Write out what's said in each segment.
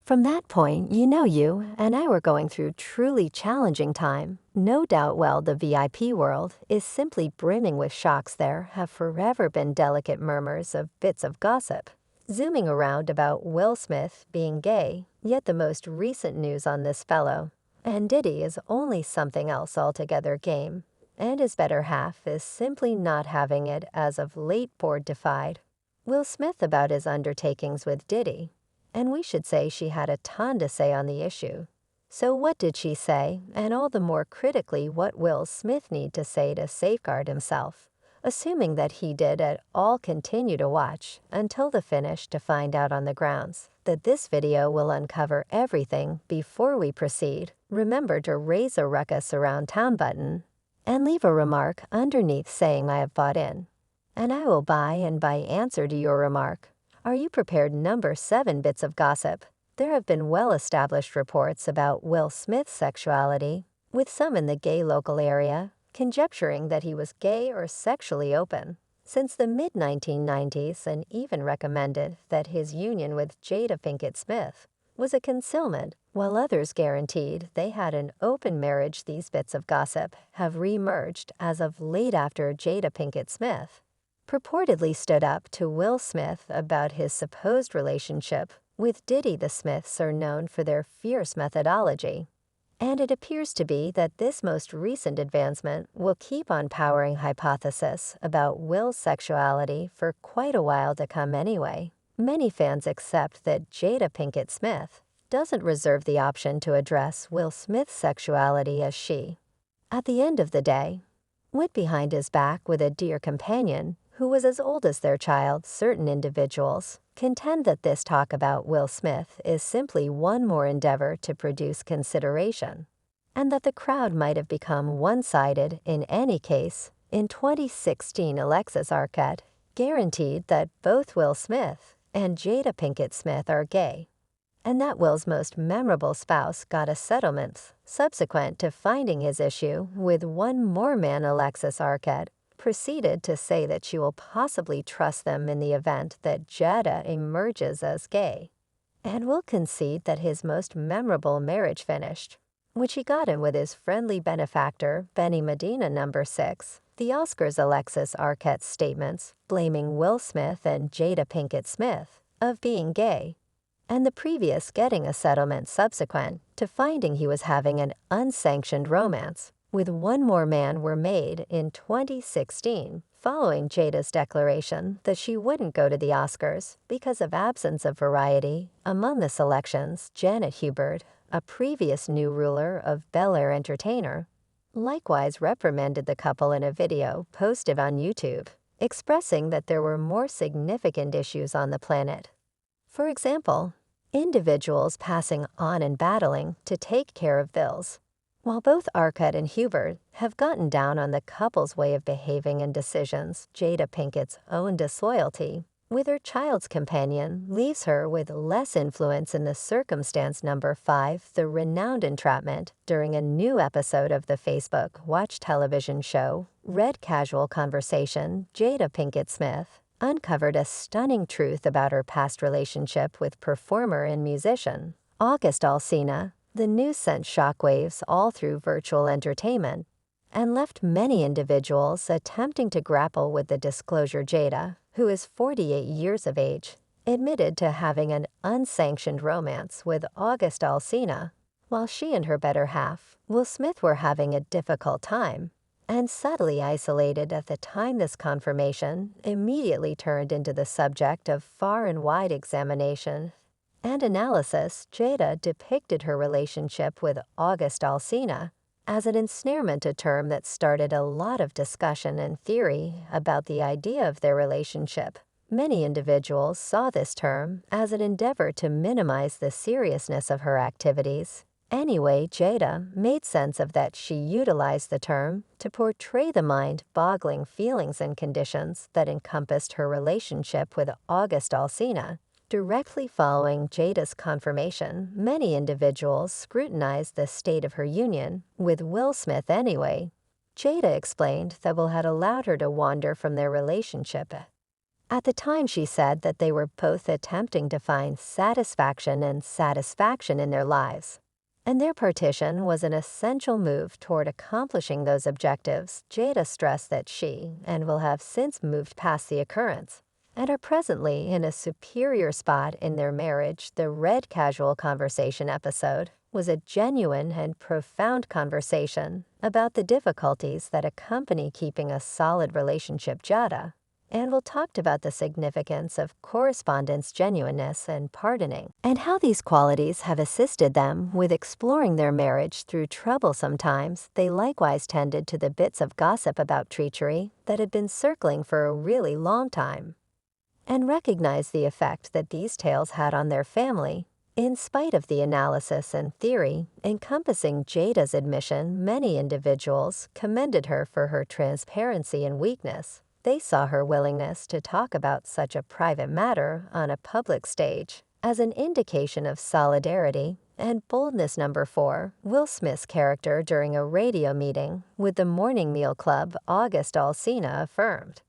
From that point, you and I were going through truly challenging time. No doubt, well, the VIP world is simply brimming with shocks. There have forever been delicate murmurs of bits of gossip zooming around about Will Smith being gay, yet the most recent news on this fellow and Diddy is only something else altogether game, and his better half is simply not having it as of late. Board defied Will Smith about his undertakings with Diddy, and we should say she had a ton to say on the issue. So what did she say, and all the more critically what Will Smith need to say to safeguard himself? Assuming that he did at all continue to watch until the finish to find out on the grounds that this video will uncover everything. Before we proceed, remember to raise a ruckus around town button and leave a remark underneath saying I have bought in, and I will buy and by answer to your remark. Are you prepared? Number 7 bits of gossip. There have been well-established reports about Will Smith's sexuality, with some in the gay local area conjecturing that he was gay or sexually open since the mid-1990s, and even recommended that his union with Jada Pinkett Smith was a concealment, while others guaranteed they had an open marriage. These bits of gossip have re-emerged as of late after Jada Pinkett Smith purportedly stood up to Will Smith about his supposed relationship with Diddy. The Smiths are known for their fierce methodology, and it appears to be that this most recent advancement will keep on powering hypothesis about Will's sexuality for quite a while to come anyway. Many fans accept that Jada Pinkett Smith doesn't reserve the option to address Will Smith's sexuality, as she, at the end of the day, went behind his back with a dear companion who was as old as their child. Certain individuals contend that this talk about Will Smith is simply one more endeavor to produce consideration, and that the crowd might have become one-sided. In any case, in 2016, Alexis Arquette guaranteed that both Will Smith and Jada Pinkett Smith are gay, and that Will's most memorable spouse got a settlement subsequent to finding his issue with one more man. Alexis Arquette proceeded to say that she will possibly trust them in the event that Jada emerges as gay, and will concede that his most memorable marriage finished, which he got in with his friendly benefactor Benny Medina. Number 6. The Oscars. Alexis Arquette's statements blaming Will Smith and Jada Pinkett Smith of being gay, and the previous getting a settlement subsequent to finding he was having an unsanctioned romance with one more man, were made in 2016, following Jada's declaration that she wouldn't go to the Oscars because of absence of variety among the selections. Janet Hubert, a previous new ruler of Bel Air Entertainer, likewise reprimanded the couple in a video posted on YouTube, expressing that there were more significant issues on the planet. For example, individuals passing on and battling to take care of bills. While both Arquette and Hubert have gotten down on the couple's way of behaving and decisions, Jada Pinkett's own disloyalty with her child's companion leaves her with less influence in the circumstance. Number 5. The renowned entrapment. During a new episode of the Facebook Watch television show Red Casual Conversation, Jada Pinkett Smith uncovered a stunning truth about her past relationship with performer and musician August Alsina. The news sent shockwaves all through virtual entertainment and left many individuals attempting to grapple with the disclosure. Jada, who is 48 years of age, admitted to having an unsanctioned romance with August Alsina, while she and her better half, Will Smith, were having a difficult time and subtly isolated at the time. This confirmation immediately turned into the subject of far and wide examination and analysis. Jada depicted her relationship with August Alsina as an ensnarement, a term that started a lot of discussion and theory about the idea of their relationship. Many individuals saw this term as an endeavor to minimize the seriousness of her activities. Anyway, Jada made sense of that. She utilized the term to portray the mind-boggling feelings and conditions that encompassed her relationship with August Alsina. Directly following Jada's confirmation, many individuals scrutinized the state of her union with Will Smith. Anyway, Jada explained that Will had allowed her to wander from their relationship At the time, she said that they were both attempting to find satisfaction and satisfaction in their lives, and their partition was an essential move toward accomplishing those objectives. Jada stressed that she and Will have since moved past the occurrence and are presently in a superior spot in their marriage. The Red Casual Conversation episode was a genuine and profound conversation about the difficulties that accompany keeping a solid relationship. Jada and Will talked about the significance of correspondence, genuineness, and pardoning, and how these qualities have assisted them with exploring their marriage through troublesome times. They likewise tended to the bits of gossip about treachery that had been circling for a really long time, and recognized the effect that these tales had on their family. In spite of the analysis and theory encompassing Jada's admission, many individuals commended her for her transparency and weakness. They saw her willingness to talk about such a private matter on a public stage as an indication of solidarity and boldness. Number 4. Will Smith's character during a radio meeting with the Morning Meal Club. August Alsina affirmed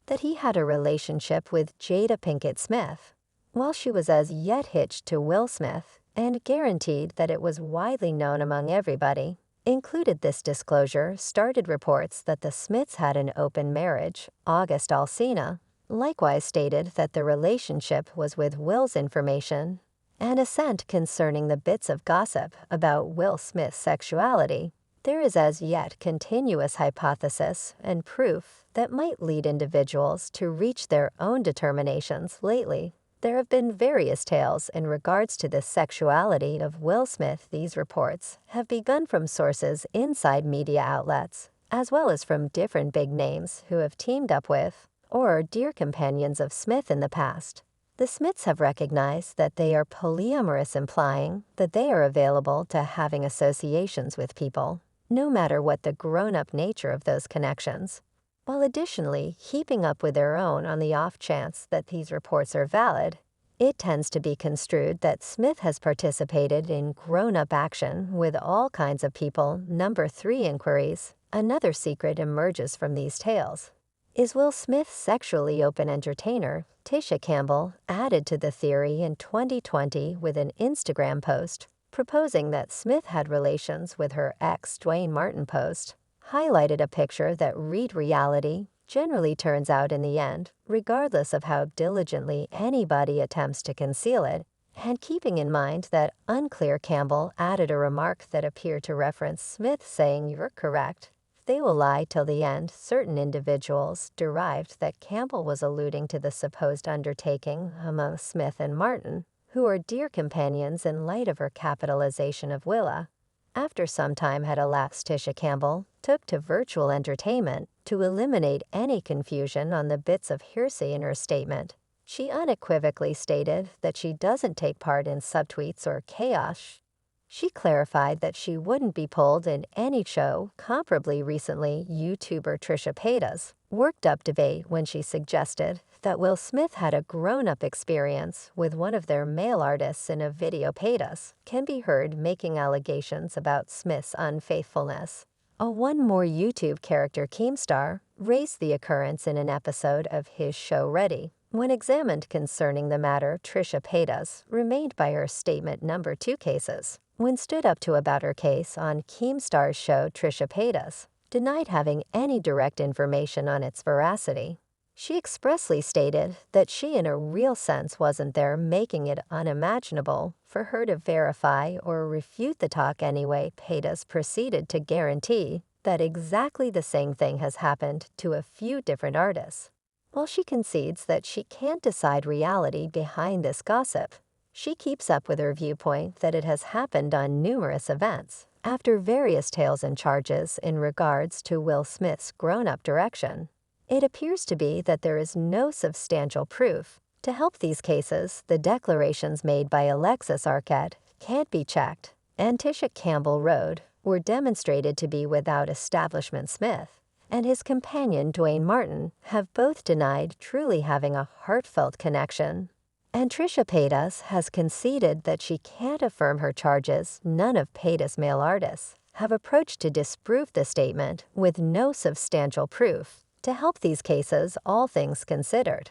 that he had a relationship with Jada Pinkett Smith while she was as yet hitched to Will Smith, and guaranteed that it was widely known among everybody. Included this disclosure started reports that the Smiths had an open marriage. August Alsina likewise stated that the relationship was with Will's information and assent concerning the bits of gossip about Will Smith's sexuality. There is as yet continuous hypothesis and proof that might lead individuals to reach their own determinations. Lately, there have been various tales in regards to the sexuality of Will Smith. These reports have begun from sources inside media outlets, as well as from different big names who have teamed up with or are dear companions of Smith in the past. The Smiths have recognized that they are polyamorous, implying that they are available to having associations with people, no matter what the grown-up nature of those connections, while additionally keeping up with their own. On the off chance that these reports are valid, it tends to be construed that Smith has participated in grown-up action with all kinds of people. Number 3. Inquiries. Another secret emerges from these tales. Is Will Smith sexually open entertainer? Tisha Campbell added to the theory in 2020 with an Instagram post proposing that Smith had relations with her ex. Dwayne Martin post highlighted a picture that read reality generally turns out in the end, regardless of how diligently anybody attempts to conceal it. And keeping in mind that unclear, Campbell added a remark that appeared to reference Smith saying, "You're correct. They will lie till the end." Certain individuals derived that Campbell was alluding to the supposed undertaking among Smith and Martin, who are dear companions, in light of her capitalization of Willa. After some time had elapsed, Tisha Campbell took to virtual entertainment to eliminate any confusion on the bits of hearsay in her statement. She unequivocally stated that she doesn't take part in subtweets or chaos. She clarified that she wouldn't be pulled in any show. Comparably, recently, YouTuber Trisha Paytas worked up debate when she suggested that Will Smith had a grown-up experience with one of their male artists in a video. Paytas can be heard making allegations about Smith's unfaithfulness. A One More YouTube character, Keemstar, raised the occurrence in an episode of his show Ready. When examined concerning the matter, Trisha Paytas remained by her statement. Number 2. Cases. When stood up to about her case on Keemstar's show, Trisha Paytas denied having any direct information on its veracity. She expressly stated that she in a real sense wasn't there, making it unimaginable for her to verify or refute the talk. Anyway, Paytas proceeded to guarantee that exactly the same thing has happened to a few different artists. While she concedes that she can't decide reality behind this gossip, she keeps up with her viewpoint that it has happened on numerous events. After various tales and charges in regards to Will Smith's grown-up direction, it appears to be that there is no substantial proof. To help these cases, the declarations made by Alexis Arquette can't be checked, and Tisha Campbell Road were demonstrated to be without establishment. Smith and his companion Dwayne Martin have both denied truly having a heartfelt connection, and Trisha Paytas has conceded that she can't affirm her charges. None of Paytas' male artists have approached to disprove the statement, with no substantial proof. To help these cases, all things considered,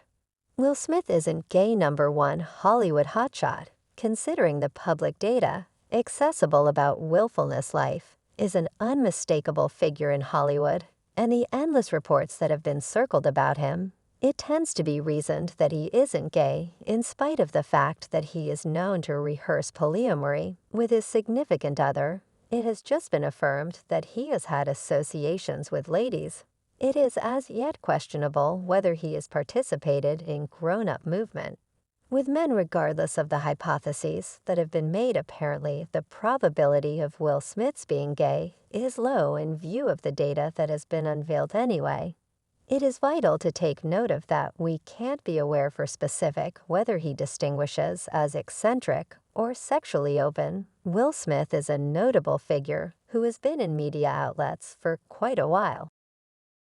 Will Smith isn't gay number one Hollywood hotshot, considering the public data accessible about willfulness life is an unmistakable figure in Hollywood, and the endless reports that have been circled about him. It tends to be reasoned that he isn't gay in spite of the fact that he is known to rehearse polyamory with his significant other. It has just been affirmed that he has had associations with ladies. It is as yet questionable whether he has participated in grown-up movement. With men, regardless of the hypotheses that have been made, apparently the probability of Will Smith's being gay is low in view of the data that has been unveiled anyway. It is vital to take note of that we can't be aware for specific whether he distinguishes as eccentric or sexually open. Will Smith is a notable figure who has been in media outlets for quite a while.